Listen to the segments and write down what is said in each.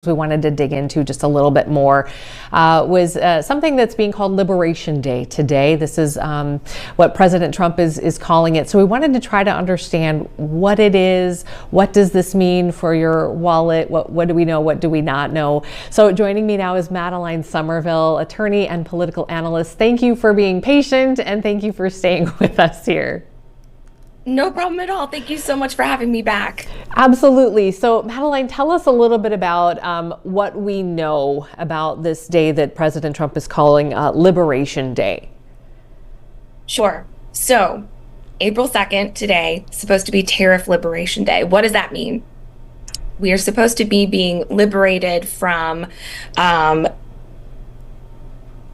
we wanted to dig into just a little bit more was something that's being called Liberation Day today. This is what President Trump is calling it. So we wanted to try to understand what it is. What does this mean for your wallet? What do we know? What do we not know? So joining me now is Madeline Somerville, attorney and political analyst. Thank you for being patient and thank you for staying with us here. No problem at all. Thank you so much for having me back. Absolutely. So, Madeline, tell us a little bit about what we know about this day that President Trump is calling Liberation Day. Sure. So, April 2nd, today, is supposed to be Tariff Liberation Day. What does that mean? We are supposed to be being liberated from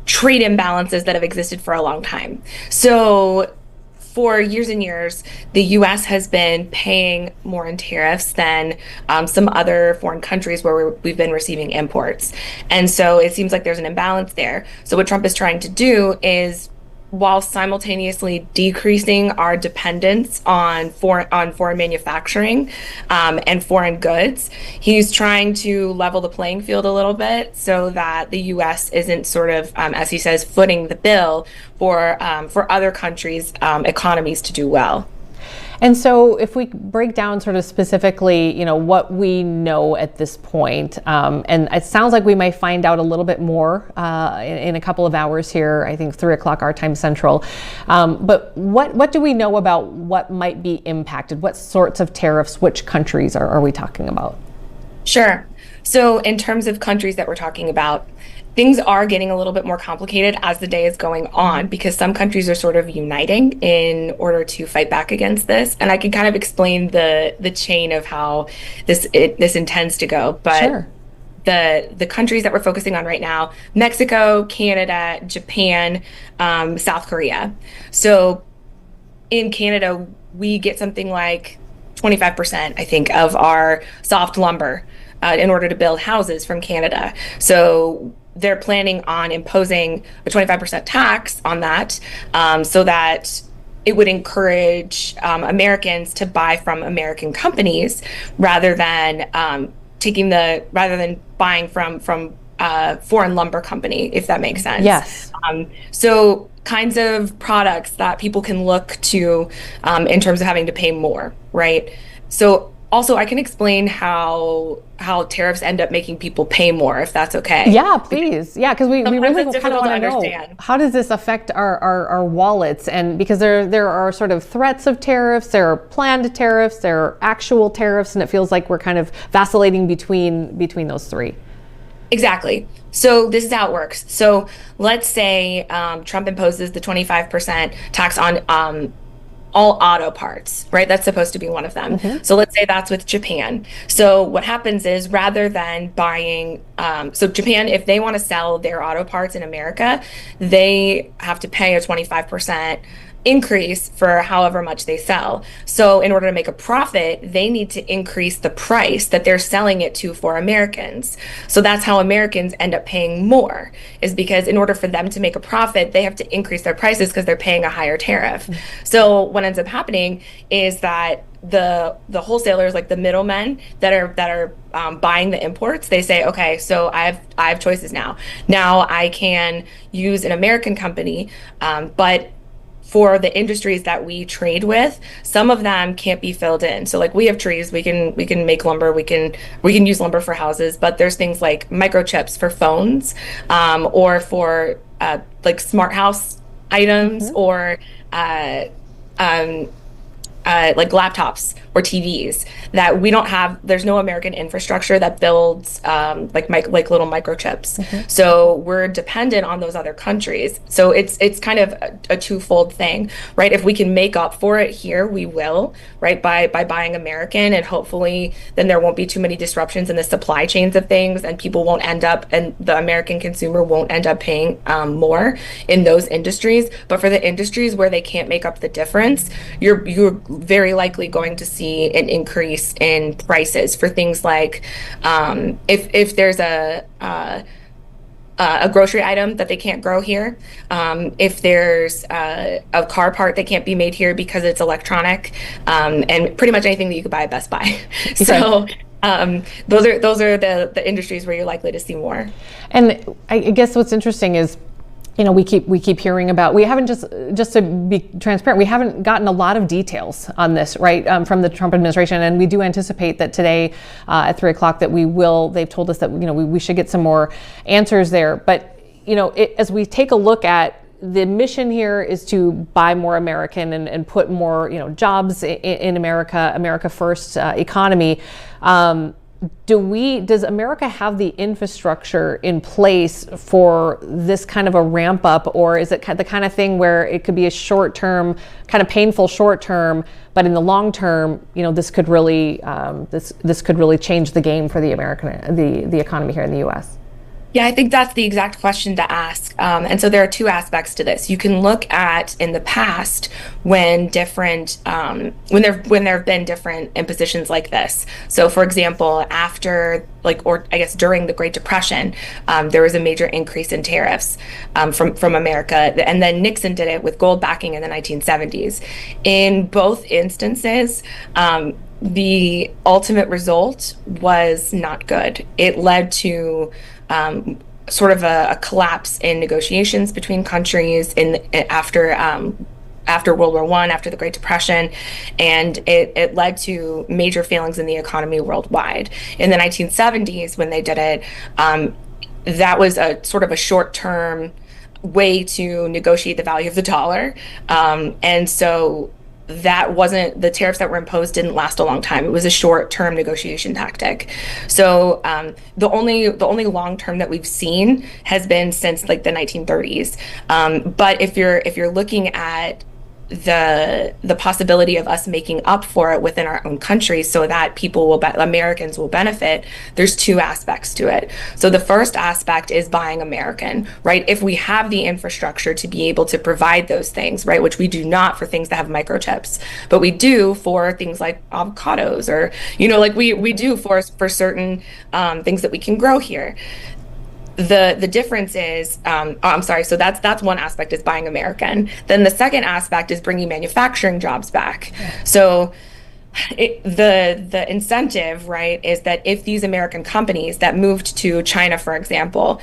trade imbalances that have existed for a long time. So, for years and years, the U.S. has been paying more in tariffs than some other foreign countries where we've been receiving imports. And so it seems like there's an imbalance there. So what Trump is trying to do is, while simultaneously decreasing our dependence on foreign manufacturing and foreign goods, he's trying to level the playing field a little bit so that the U.S. isn't sort of, as he says, footing the bill for other countries' economies to do well. And so if we break down sort of specifically, what we know at this point, and it sounds like we might find out a little bit more in a couple of hours here, I think 3 o'clock our time central. But what do we know about what might be impacted? What sorts of tariffs, which countries are we talking about? Sure. So in terms of countries that we're talking about, things are getting a little bit more complicated as the day is going on because some countries are sort of uniting in order to fight back against this. And I can kind of explain the chain of how this intends to go. But sure. The countries that we're focusing on right now: Mexico, Canada, Japan, South Korea. So in Canada, we get something like 25%, I think, of our soft lumber in order to build houses from Canada. So they're planning on imposing a 25% tax on that so that it would encourage Americans to buy from American companies rather than buying from foreign lumber company, if that makes sense. Yes. So kinds of products that people can look to in terms of having to pay more, right? So also, I can explain how tariffs end up making people pay more, if that's okay. Yeah, please. Yeah, because we really kind of want to know, understand. How does this affect our wallets? And because there are sort of threats of tariffs, there are planned tariffs, there are actual tariffs, and it feels like we're kind of vacillating between those three. Exactly. So this is how it works. So let's say Trump imposes the 25% tax on all auto parts, right? That's supposed to be one of them. Mm-hmm. So let's say that's with Japan. So what happens is, rather than buying, so Japan, if they want to sell their auto parts in America, they have to pay a 25% increase for however much they sell. So in order to make a profit, they need to increase the price that they're selling it to for Americans. So that's how Americans end up paying more, is because in order for them to make a profit, they have to increase their prices because they're paying a higher tariff. Mm-hmm. So what ends up happening is that the wholesalers, like the middlemen that are buying the imports, they say, okay, so I have choices now. Now I can use an American company, but for the industries that we trade with, some of them can't be filled in. So like we have trees, we can make lumber, we can use lumber for houses, but there's things like microchips for phones, or for like smart house items, mm-hmm. or like laptops or TVs that we don't have. There's no American infrastructure that builds like little microchips. Mm-hmm. So we're dependent on those other countries. So it's kind of a twofold thing, right? If we can make up for it here, we will, right? By buying American, and hopefully then there won't be too many disruptions in the supply chains of things, and people won't end up, and the American consumer won't end up paying more in those industries. But for the industries where they can't make up the difference, you're very likely going to see an increase in prices for things like if there's a grocery item that they can't grow here, if there's a car part that can't be made here because it's electronic, and pretty much anything that you could buy at Best Buy. So Those are the industries where you're likely to see more. And I guess what's interesting is, we keep hearing about. We haven't just to be transparent. We haven't gotten a lot of details on this, right, from the Trump administration, and we do anticipate that today at 3 o'clock that we will. They've told us that we should get some more answers there. But as we take a look at the mission here is to buy more American and put more jobs in America first economy. Does America have the infrastructure in place for this kind of a ramp up, or is it the kind of thing where it could be a short term, kind of painful short term, but in the long term, this could really this could really change the game for the economy here in the U.S.? Yeah, I think that's the exact question to ask. And so there are two aspects to this. You can look at in the past when different when there have been different impositions like this. So, for example, after during the Great Depression, there was a major increase in tariffs from America, and then Nixon did it with gold backing in the 1970s. In both instances, the ultimate result was not good. It led to sort of a collapse in negotiations between countries after World War I, after the Great Depression, and it led to major failings in the economy worldwide. In the 1970s, when they did it, that was a sort of a short-term way to negotiate the value of the dollar, and so that wasn't, the tariffs that were imposed didn't last a long time. It was a short-term negotiation tactic. So the only long term that we've seen has been since the 1930s. But if you're looking at the possibility of us making up for it within our own country so that Americans will benefit, there's two aspects to it. So the first aspect is buying American, right? If we have the infrastructure to be able to provide those things, right, which we do not for things that have microchips, but we do for things like avocados, or we do for certain things that we can grow here. The difference is, I'm sorry, so that's one aspect, is buying American. Then the second aspect is bringing manufacturing jobs back. So the incentive, right, is that if these American companies that moved to China, for example,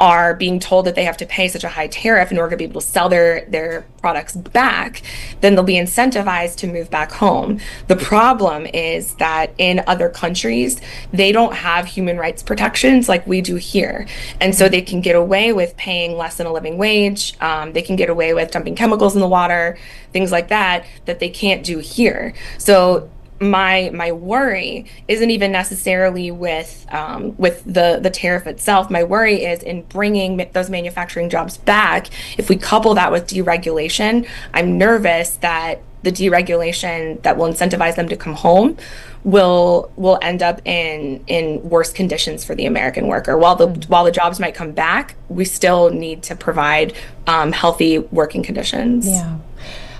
are being told that they have to pay such a high tariff in order to be able to sell their products back, then they'll be incentivized to move back home. The problem is that in other countries, they don't have human rights protections like we do here. And so they can get away with paying less than a living wage. They can get away with dumping chemicals in the water, things like that they can't do here. So my worry isn't even necessarily with the tariff itself. My worry is in bringing those manufacturing jobs back. If we couple that with deregulation, I'm nervous that the deregulation that will incentivize them to come home will end up in worse conditions for the American worker. While the jobs might come back, we still need to provide healthy working conditions. Yeah.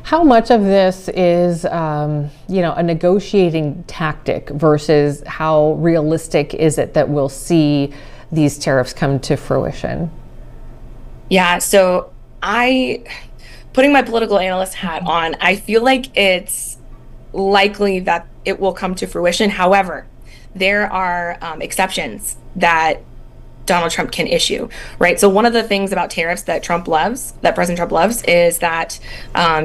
How much of this is, a negotiating tactic versus how realistic is it that we'll see these tariffs come to fruition? Yeah, so putting my political analyst hat on, I feel like it's likely that it will come to fruition. However, there are exceptions that Donald Trump can issue, right? So one of the things about tariffs that President Trump loves, is that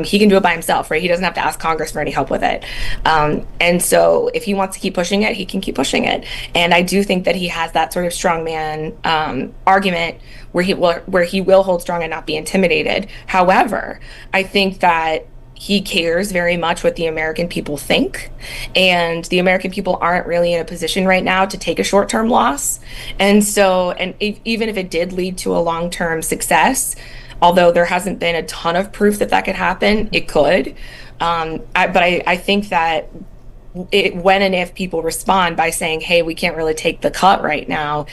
he can do it by himself, right? He doesn't have to ask Congress for any help with it. And so if he wants to keep pushing it, he can keep pushing it. And I do think that he has that sort of strongman argument where he will hold strong and not be intimidated. However, I think that he cares very much what the American people think, and the American people aren't really in a position right now to take a short-term loss. And so, even if it did lead to a long-term success, although there hasn't been a ton of proof that could happen, it could. But I think that when and if people respond by saying, hey, we can't really take the cut right now,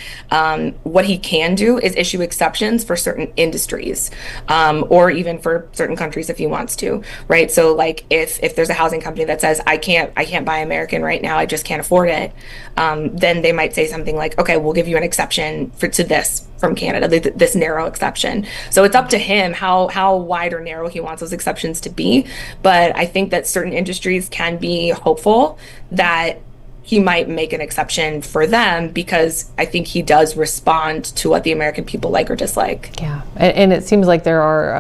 what he can do is issue exceptions for certain industries, or even for certain countries if he wants to, right? So if there's a housing company that says, I can't buy American right now, I just can't afford it, then they might say something like, okay, we'll give you an exception to this from Canada, this narrow exception. So it's up to him how wide or narrow he wants those exceptions to be. But I think that certain industries can be hopeful that he might make an exception for them because I think he does respond to what the American people like or dislike. Yeah, and it seems like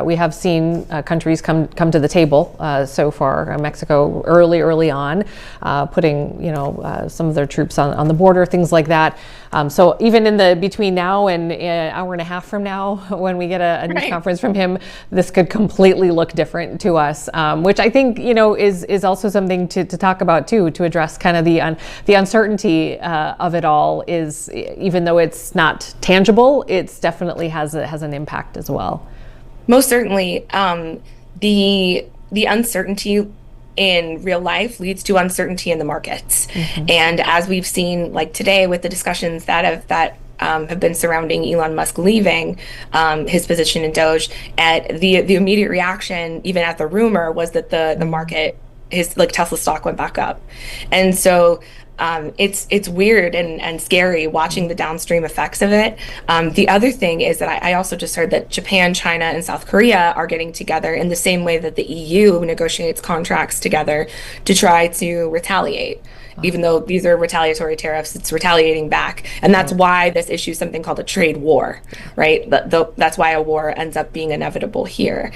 we have seen countries come to the table so far. Mexico early on, putting some of their troops on the border, things like that. So even in the between now and an hour and a half from now, when we get a news conference from him, this could completely look different to us, which I think is also something to talk about too, to address kind of the uncertainty of it all. Is even though it's not tangible, it's definitely has an impact as well. Most certainly, the uncertainty in real life leads to uncertainty in the markets. And as we've seen, like today, with the discussions that have been surrounding Elon Musk leaving his position in Doge, at the immediate reaction, even at the rumor, was that the market, his Tesla stock went back up. And so it's weird and scary watching the downstream effects of it. The other thing is that I also just heard that Japan, China, and South Korea are getting together in the same way that the EU negotiates contracts together to try to retaliate. Even though these are retaliatory tariffs, it's retaliating back. And that's why this issue is something called a trade war, right? That's why a war ends up being inevitable here.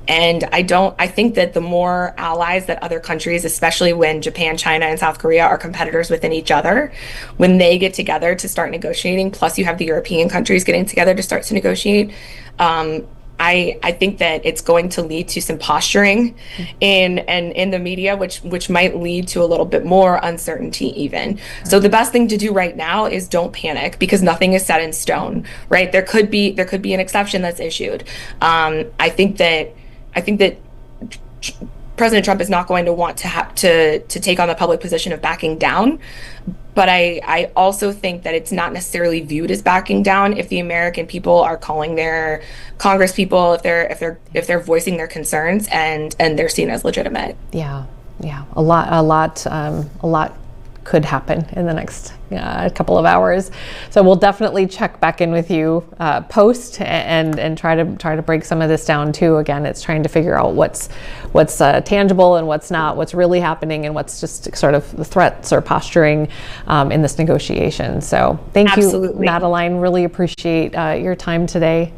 And I think that the more allies that other countries, especially when Japan, China, and South Korea are competitors within each other, when they get together to start negotiating, plus you have the European countries getting together to start to negotiate, I think that it's going to lead to some posturing in the media, which might lead to a little bit more uncertainty even. So the best thing to do right now is don't panic, because nothing is set in stone, right? There could be an exception that's issued. I think that President Trump is not going to want to have to take on the public position of backing down. But I also think that it's not necessarily viewed as backing down if the American people are calling their Congress people, if they're voicing their concerns and they're seen as legitimate. Yeah. A lot could happen in the next couple of hours. So we'll definitely check back in with you post and try to break some of this down too. Again, it's trying to figure out what's tangible and what's not, what's really happening, and what's just sort of the threats or posturing in this negotiation. So thank you, Madeline. Really appreciate your time today.